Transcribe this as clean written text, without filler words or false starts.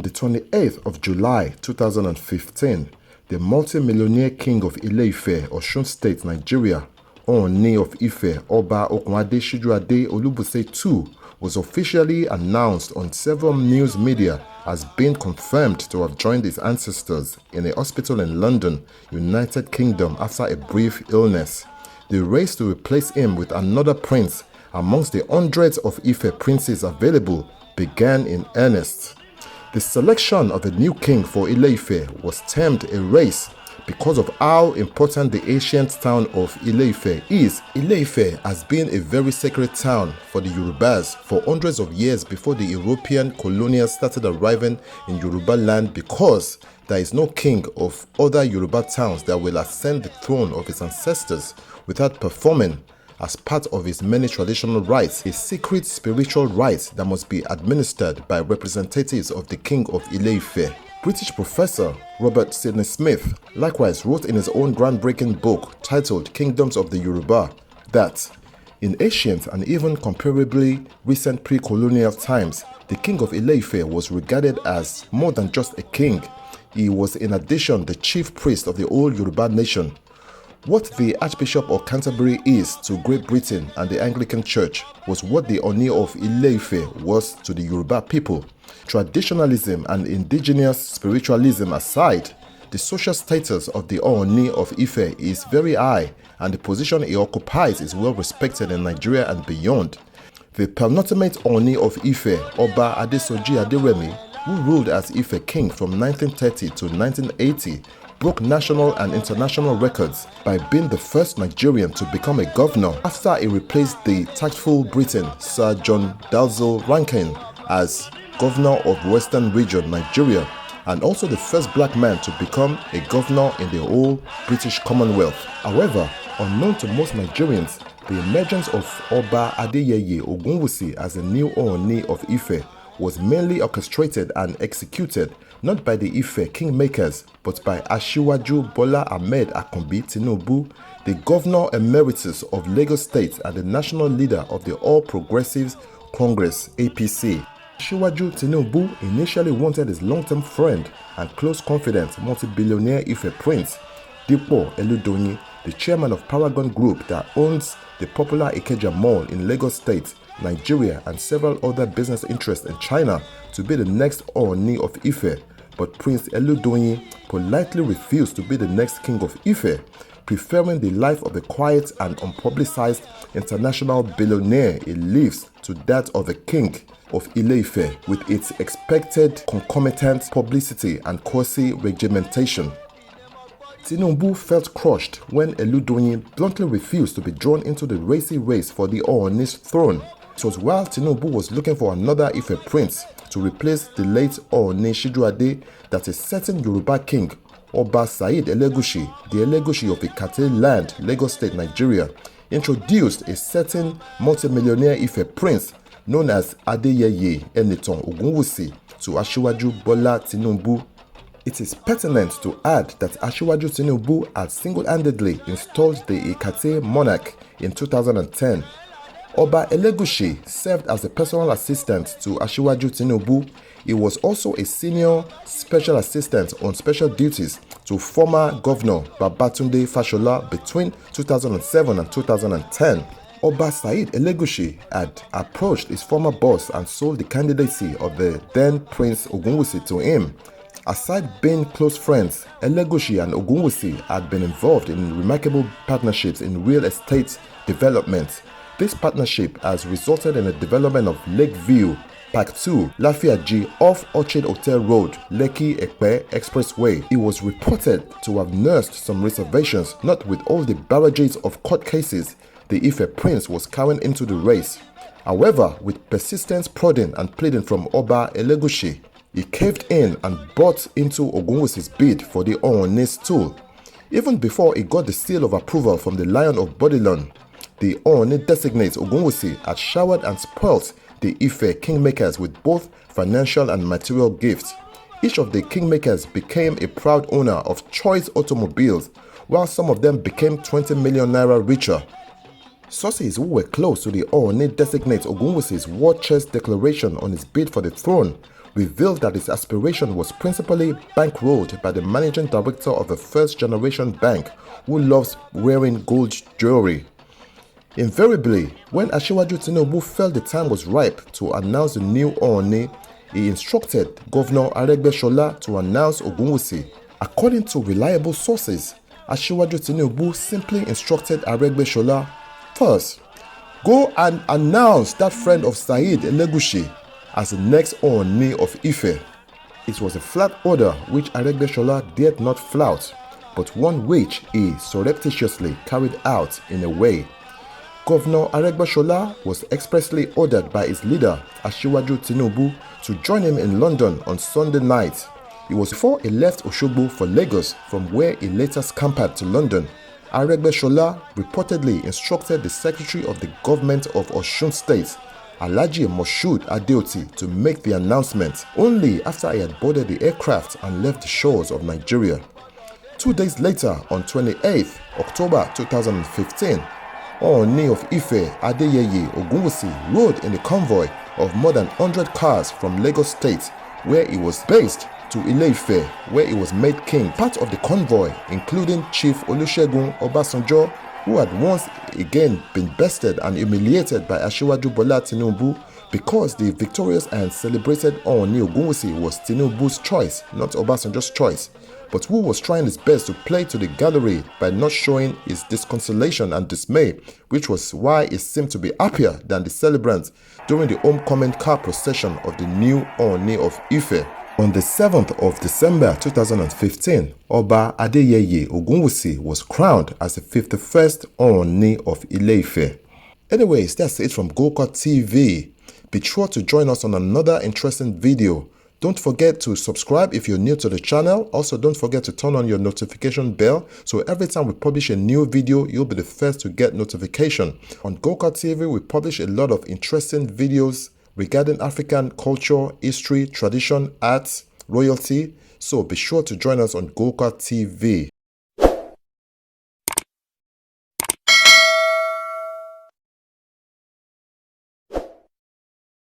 the 28th of July 2015, the multi-millionaire king of Ile-Ife, Osun State, Nigeria, Ooni of Ife, Oba Adeyeye Enitan II, was officially announced on several news media as being confirmed to have joined his ancestors in a hospital in London, United Kingdom, after a brief illness. The race to replace him with another prince amongst the hundreds of Ife princes available began in earnest. The selection of a new king for Ile-Ife was termed a race because of how important the ancient town of Ile-Ife is. Ile-Ife has been a very sacred town for the Yoruba'S for hundreds of years before the European colonials started arriving in Yoruba land, because there is no king of other Yoruba towns that will ascend the throne of his ancestors without performing, as part of his many traditional rites, a secret spiritual rite that must be administered by representatives of the king of Ile-Ife. British professor Robert Sidney Smith likewise wrote in his own groundbreaking book titled Kingdoms of the Yoruba that in ancient and even comparably recent pre-colonial times, the king of Ile-Ife was regarded as more than just a king. He was in addition the chief priest of the whole Yoruba nation. What the Archbishop of Canterbury is to Great Britain and the Anglican Church was what the Ooni of Ile-Ife was to the Yoruba people. Traditionalism and indigenous spiritualism aside, the social status of the Ooni of Ife is very high, and the position he occupies is well respected in Nigeria and beyond. The penultimate Ooni of Ife, Oba Adeyeye, who ruled as Ife king from 1930 to 1980, broke national and international records by being the first Nigerian to become a governor after he replaced the tactful Briton Sir John Dalzell Rankin as governor of Western Region, Nigeria, and also the first black man to become a governor in the whole British Commonwealth. However, unknown to most Nigerians, the emergence of Oba Adeyeye Ogunwusi as the new Ooni of Ife was mainly orchestrated and executed not by the Ife kingmakers, but by Asiwaju Ahmed Tinubu, the Governor Emeritus of Lagos State and the national leader of the All Progressives Congress (APC). Asiwaju Tinubu initially wanted his long-term friend and close confidant, multi-billionaire Ife Prince Dipo Eludonyi, the chairman of Paragon Group that owns the popular Ikeja Mall in Lagos State, Nigeria, and several other business interests in China, to be the next Ooni of Ife. But Prince Eludonyi politely refused to be the next king of Ife, preferring the life of a quiet and unpublicized international billionaire he lives to that of a king of Ile-Ife, with its expected concomitant publicity and quasi-regimentation. Tinubu felt crushed when Eludonyi bluntly refused to be drawn into the racy race for the Ooni's throne. It was while Tinubu was looking for another Ife prince to replace the late Ooni Shijuade that a certain Yoruba king, Oba Said Elegushi, the Elegushi of Ikate land, Lagos State, Nigeria, introduced a certain multimillionaire Ife prince known as Adeyeye Enitan Ogunwusi to Asiwaju Bola Tinubu. It is pertinent to add that Asiwaju Tinubu had single-handedly installed the Ikate monarch in 2010. Oba Elegushi served as a personal assistant to Asiwaju Tinubu. He was also a senior special assistant on special duties to former Governor Babatunde Fashola between 2007 and 2010. Oba Said Elegushi had approached his former boss and sold the candidacy of the then Prince Ogunwusi to him. Aside being close friends, Elegushi and Ogunwusi had been involved in remarkable partnerships in real estate development. This partnership has resulted in the development of Lakeview, Park 2, Lafiaji off Orchard Hotel Road, Lekki Epe Expressway. He was reported to have nursed some reservations, not with all the barrages of court cases the Ife prince was carrying into the race. However, with persistent prodding and pleading from Oba Elegushi, he caved in and bought into Ogunwusi's bid for the Ooni's stool. Even before he got the seal of approval from the Lion of Bodilon, the Ooni designate Ogunwusi had showered and spoilt the Ife kingmakers with both financial and material gifts. Each of the kingmakers became a proud owner of choice automobiles, while some of them became 20 million naira richer. Sources who were close to the Ooni designate Ogunwusi's war chest declaration on his bid for the throne revealed that his aspiration was principally bankrolled by the managing director of a first-generation bank who loves wearing gold jewelry. Invariably, when Asiwaju Tinubu felt the time was ripe to announce the new Ooni, he instructed Governor Aregbesola to announce Ogunwusi. According to reliable sources, Asiwaju Tinubu simply instructed Aregbesola, first, go and announce that friend of Saheed Elegushi as the next Ooni of Ife. It was a flat order which Aregbesola dared not flout, but one which he surreptitiously carried out in a way. Governor Aregbesola was expressly ordered by his leader, Asiwaju Tinubu, to join him in London on Sunday night. It was before he left Osogbo for Lagos, from where he later scampered to London. Aregbesola reportedly instructed the Secretary of the Government of Osun State, Alhaji Moshood Adeoti, to make the announcement only after he had boarded the aircraft and left the shores of Nigeria. 2 days later, on 28th October 2015, Ooni of Ife Adeyeye Ogunwusi rode in a convoy of more than 100 cars from Lagos State, where he was based, to Ile-Ife, where he was made king. Part of the convoy, including Chief Olusegun Obasanjo, who had once again been bested and humiliated by Asiwaju Bola Tinubu because the victorious and celebrated Ooni Ogunwusi was Tinubu's choice, not Obasanjo's choice, but who was trying his best to play to the gallery by not showing his disconsolation and dismay, which was why he seemed to be happier than the celebrants during the homecoming car procession of the new Ooni of Ife. On the 7th of December 2015, Oba Adeyeye Ogunwusi was crowned as the 51st Ooni of Ile-Ife. Anyways, that's it from GOLCATV. Be sure to join us on another interesting video. Don't forget to subscribe if you're new to the channel. Also, don't forget to turn on your notification bell so every time we publish a new video, you'll be the first to get notification. On GOLCATV, we publish a lot of interesting videos regarding African culture, history, tradition, arts, royalty. So be sure to join us on GOLCATV.